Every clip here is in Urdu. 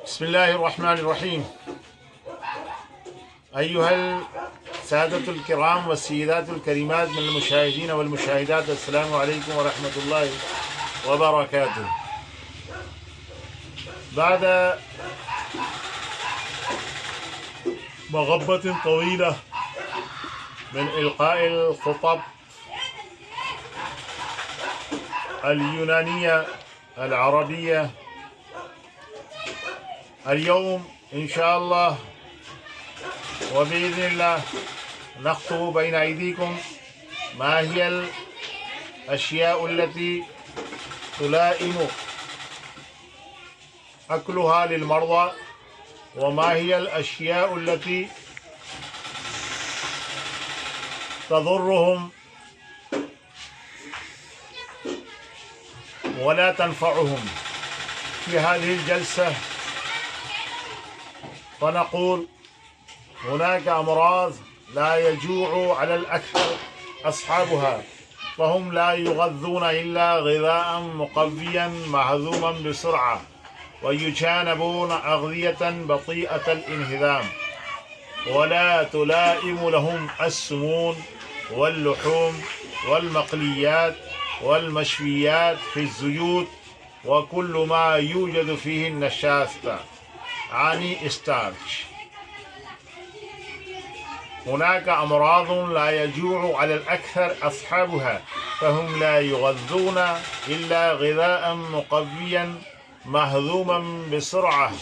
بسم الله الرحمن الرحيم. أيها السادة الكرام والسيدات الكريمات من المشاهدين والمشاهدات، السلام عليكم ورحمة الله وبركاته. بعد مغبة طويلة من إلقاء الخطب اليونانية العربية، اليوم إن شاء الله وبإذن الله نخطب بين أيديكم ما هي الأشياء التي تلائم أكلها للمرضى، وما هي الأشياء التي تضرهم ولا تنفعهم. في هذه الجلسة فنقول هناك أمراض لا يجوع على الأكثر أصحابها، فهم لا يغذون إلا غذاء مقويا مهضوما بسرعة، ويجانبون أغذية بطيئة الانهضام، ولا تلائم لهم السمون واللحوم والمقليات والمشويات في الزيوت وكل ما يوجد فيه النشاسة يعني ستارش. هناك أمراض لا يجوع على الأكثر أصحابها، فهم لا يغذون إلا غذاء مقويا مهضوما بسرعة،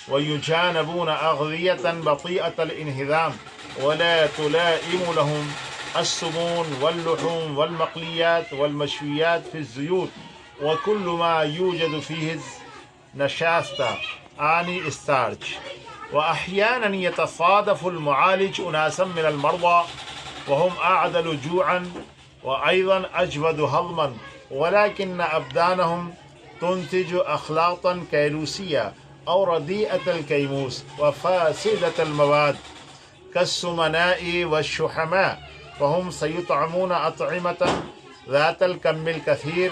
ويجانبون أغذية بطيئة الانهضام، ولا تلائم لهم السمون واللحوم والمقليات والمشويات في الزيوت وكل ما يوجد فيه نشاسة يعني ستارش. وأحيانا يتصادف المعالج أناسا من المرضى وهم أعدل جوعا وأيضا أجود هضما، ولكن أبدانهم تنتج أخلاطا كيلوسية أو رديئة الكيموس وفاسدة المواد كالسمناء والشحماء، فهم سيطعمون أطعمة ذات الكم الكثير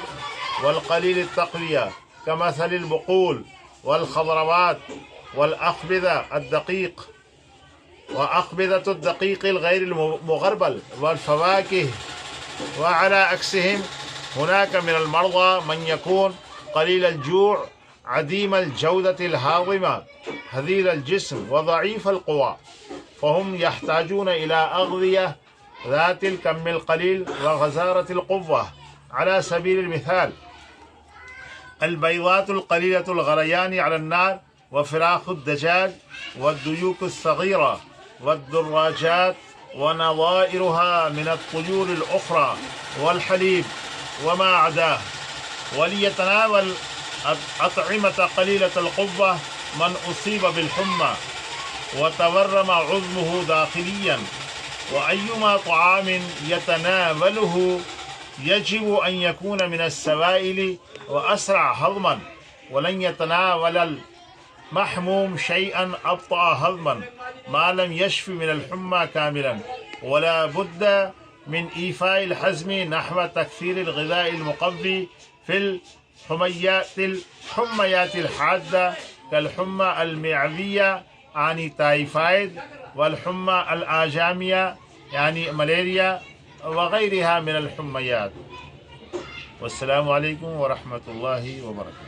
والقليل التقوية كمثل البقول والخضروات والأخبزة الدقيق وأخبزة الدقيق الغير المغربل والفواكه. وعلى عكسهم هناك من المرضى من يكون قليل الجوع عديم الجودة الهاضمة هزيل الجسم وضعيف القوى، فهم يحتاجون إلى أغذية ذات الكم القليل وغزارة القوة. على سبيل المثال البيضات القليلة الغليان على النار، وفراخ الدجاج والديوك الصغيرة والدراجات ونظائرها من الطيور الأخرى والحليب وما عداه. وليتناول أطعمة قليلة القوة من أصيب بالحمى وتورم عظمه داخليا، وأيما طعام يتناوله يجب أن يكون من السوائل وأسرع هضما، ولن يتناول المحموم شيئا أبطأ هضما ما لم يشف من الحمى كاملا، ولا بد من إيفاء الحزم نحو تكثير الغذاء المقوي في الحميات الحادة كالحمى المعوية يعني تايفايد، والحمى الآجامية يعني ملاريا، وغيرها من الحميات. والسلام عليكم ورحمة الله وبركاته.